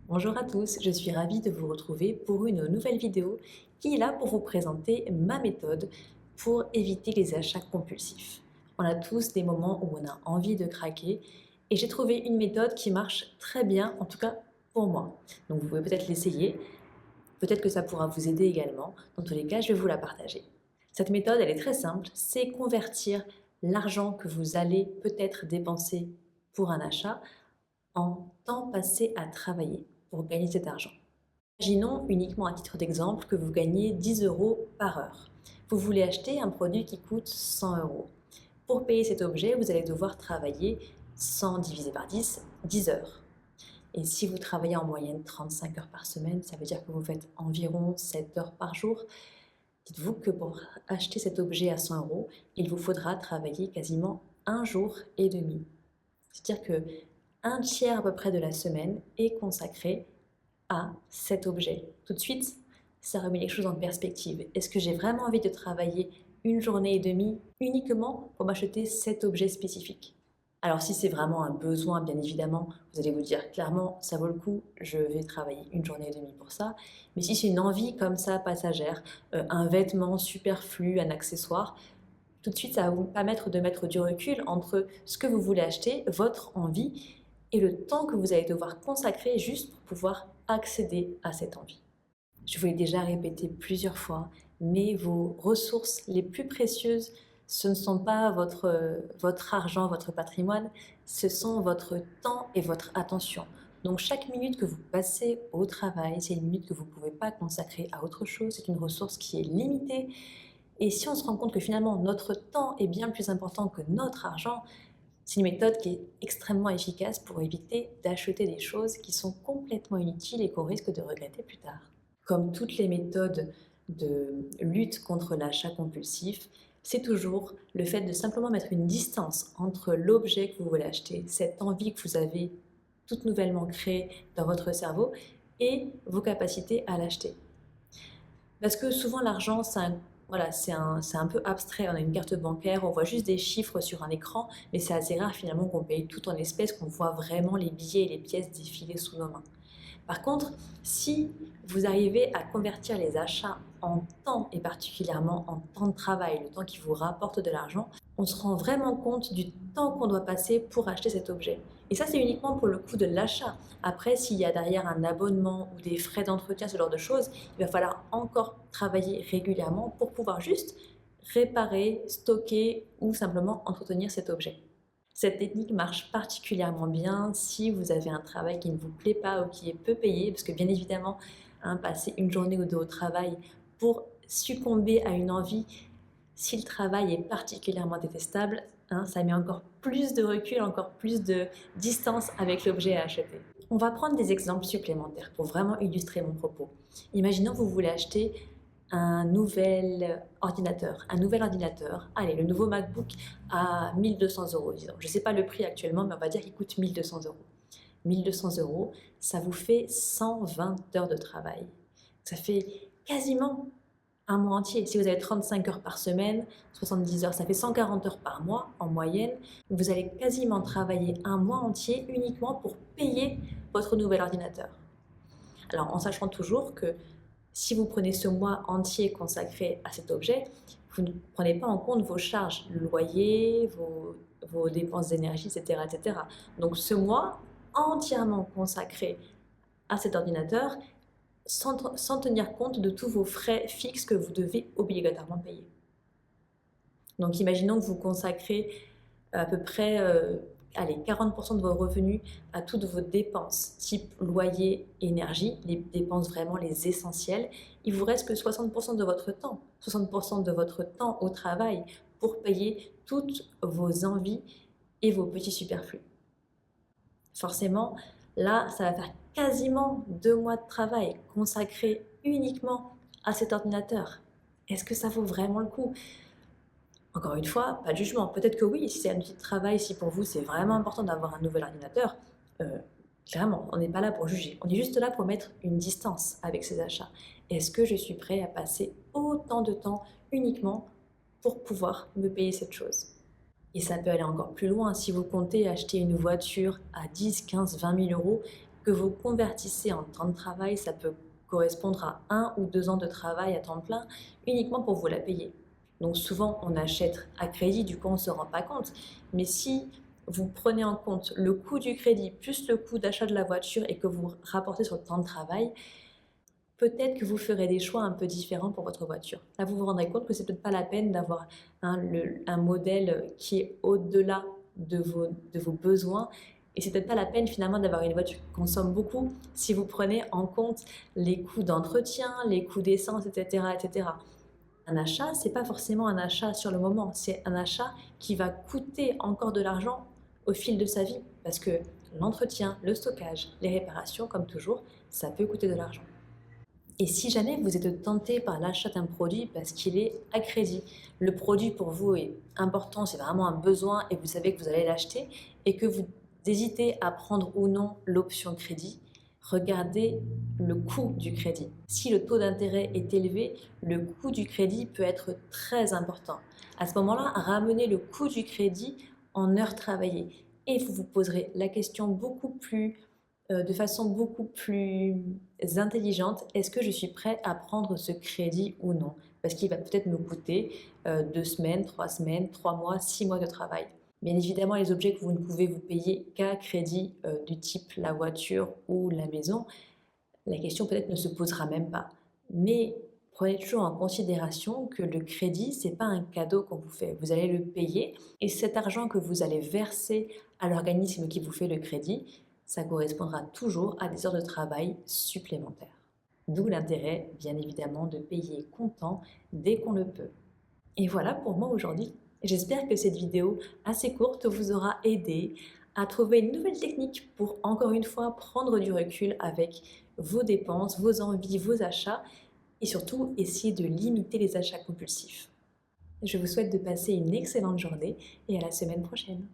Bonjour à tous, je suis ravie de vous retrouver pour une nouvelle vidéo qui est là pour vous présenter ma méthode pour éviter les achats compulsifs. On a tous des moments où on a envie de craquer et j'ai trouvé une méthode qui marche très bien, en tout cas pour moi. Donc vous pouvez peut-être l'essayer, peut-être que ça pourra vous aider également. Dans tous les cas, je vais vous la partager. Cette méthode, elle est très simple, c'est convertir l'argent que vous allez peut-être dépenser pour un achat en temps passé à travailler pour gagner cet argent. Imaginons uniquement à titre d'exemple que vous gagnez 10 euros par heure. Vous voulez acheter un produit qui coûte 100 euros. Pour payer cet objet, vous allez devoir travailler 100 divisé par 10, 10 heures. Et si vous travaillez en moyenne 35 heures par semaine, ça veut dire que vous faites environ 7 heures par jour. Dites-vous que pour acheter cet objet à 100 euros, il vous faudra travailler quasiment un jour et demi. C'est-à-dire que un tiers à peu près de la semaine est consacré à cet objet. Tout de suite, ça remet les choses en perspective. Est-ce que j'ai vraiment envie de travailler une journée et demie uniquement pour m'acheter cet objet spécifique? Alors si c'est vraiment un besoin, bien évidemment, vous allez vous dire clairement, ça vaut le coup, je vais travailler une journée et demie pour ça. Mais si c'est une envie comme ça, passagère, un vêtement superflu, un accessoire, tout de suite, ça va vous permettre de mettre du recul entre ce que vous voulez acheter, votre envie, et le temps que vous allez devoir consacrer juste pour pouvoir accéder à cette envie. Je vous l'ai déjà répété plusieurs fois, mais vos ressources les plus précieuses, ce ne sont pas votre argent, votre patrimoine, ce sont votre temps et votre attention. Donc chaque minute que vous passez au travail, c'est une minute que vous ne pouvez pas consacrer à autre chose, c'est une ressource qui est limitée. Et si on se rend compte que finalement notre temps est bien plus important que notre argent, c'est une méthode qui est extrêmement efficace pour éviter d'acheter des choses qui sont complètement inutiles et qu'on risque de regretter plus tard. Comme toutes les méthodes de lutte contre l'achat compulsif, c'est toujours le fait de simplement mettre une distance entre l'objet que vous voulez acheter, cette envie que vous avez toute nouvellement créée dans votre cerveau, et vos capacités à l'acheter. Parce que souvent l'argent, voilà, c'est un peu abstrait. On a une carte bancaire, on voit juste des chiffres sur un écran, mais c'est assez rare finalement qu'on paye tout en espèces, qu'on voit vraiment les billets et les pièces défiler sous nos mains. Par contre, si vous arrivez à convertir les achats en temps, et particulièrement en temps de travail, le temps qui vous rapporte de l'argent, on se rend vraiment compte du temps qu'on doit passer pour acheter cet objet. Et ça, c'est uniquement pour le coût de l'achat. Après, s'il y a derrière un abonnement ou des frais d'entretien, ce genre de choses, il va falloir encore travailler régulièrement pour pouvoir juste réparer, stocker ou simplement entretenir cet objet. Cette technique marche particulièrement bien si vous avez un travail qui ne vous plaît pas ou qui est peu payé, parce que bien évidemment, passer une journée ou deux au travail pour succomber à une envie, si le travail est particulièrement détestable, ça met encore plus de recul, encore plus de distance avec l'objet à acheter. On va prendre des exemples supplémentaires pour vraiment illustrer mon propos. Imaginons que vous voulez acheter un nouvel ordinateur. Allez, le nouveau MacBook à 1200 euros, disons. Je ne sais pas le prix actuellement, mais on va dire qu'il coûte 1200 euros. 1200 euros, ça vous fait 120 heures de travail. Ça fait quasiment un mois entier. Si vous avez 35 heures par semaine, 70 heures, ça fait 140 heures par mois en moyenne. Vous allez quasiment travailler un mois entier uniquement pour payer votre nouvel ordinateur. Alors en sachant toujours que si vous prenez ce mois entier consacré à cet objet, vous ne prenez pas en compte vos charges, le loyer, vos dépenses d'énergie, etc., etc. Donc ce mois entièrement consacré à cet ordinateur, sans tenir compte de tous vos frais fixes que vous devez obligatoirement payer. Donc imaginons que vous consacrez à peu près 40% de vos revenus à toutes vos dépenses, type loyer, énergie, les dépenses vraiment les essentielles. Il vous reste que 60% de votre temps, 60% de votre temps au travail pour payer toutes vos envies et vos petits superflus. Forcément, là, ça va faire quasiment 2 mois de travail consacré uniquement à cet ordinateur. Est-ce que ça vaut vraiment le coup? Encore une fois, pas de jugement. Peut-être que oui, si c'est un outil de travail, si pour vous c'est vraiment important d'avoir un nouvel ordinateur, clairement, on n'est pas là pour juger. On est juste là pour mettre une distance avec ces achats. Est-ce que je suis prêt à passer autant de temps uniquement pour pouvoir me payer cette chose? Et ça peut aller encore plus loin. Si vous comptez acheter une voiture à 10, 15, 20 000 euros, que vous convertissez en temps de travail, ça peut correspondre à 1 ou 2 ans de travail à temps plein uniquement pour vous la payer. Donc souvent, on achète à crédit, du coup on ne se rend pas compte. Mais si vous prenez en compte le coût du crédit plus le coût d'achat de la voiture et que vous rapportez sur le temps de travail, peut-être que vous ferez des choix un peu différents pour votre voiture. Là, vous vous rendrez compte que c'est peut-être pas la peine d'avoir un modèle qui est au-delà de vos besoins. Et c'est peut-être pas la peine finalement d'avoir une voiture qui consomme beaucoup si vous prenez en compte les coûts d'entretien, les coûts d'essence, etc., etc. Un achat, c'est pas forcément un achat sur le moment, c'est un achat qui va coûter encore de l'argent au fil de sa vie, parce que l'entretien, le stockage, les réparations, comme toujours, ça peut coûter de l'argent. Et si jamais vous êtes tenté par l'achat d'un produit parce qu'il est à crédit, le produit pour vous est important, c'est vraiment un besoin et vous savez que vous allez l'acheter et que vous hésitez à prendre ou non l'option crédit, regardez le coût du crédit. Si le taux d'intérêt est élevé, le coût du crédit peut être très important. À ce moment-là, ramenez le coût du crédit en heures travaillées et vous vous poserez la question de façon beaucoup plus intelligente, est-ce que je suis prêt à prendre ce crédit ou non? Parce qu'il va peut-être me coûter 2 semaines, 3 semaines, 3 mois, 6 mois de travail. Bien évidemment, les objets que vous ne pouvez vous payer qu'à crédit du type la voiture ou la maison, la question peut-être ne se posera même pas. Mais prenez toujours en considération que le crédit, c'est pas un cadeau qu'on vous fait. Vous allez le payer et cet argent que vous allez verser à l'organisme qui vous fait le crédit, ça correspondra toujours à des heures de travail supplémentaires. D'où l'intérêt, bien évidemment, de payer comptant dès qu'on le peut. Et voilà pour moi aujourd'hui. J'espère que cette vidéo assez courte vous aura aidé à trouver une nouvelle technique pour, encore une fois, prendre du recul avec vos dépenses, vos envies, vos achats et surtout essayer de limiter les achats compulsifs. Je vous souhaite de passer une excellente journée et à la semaine prochaine.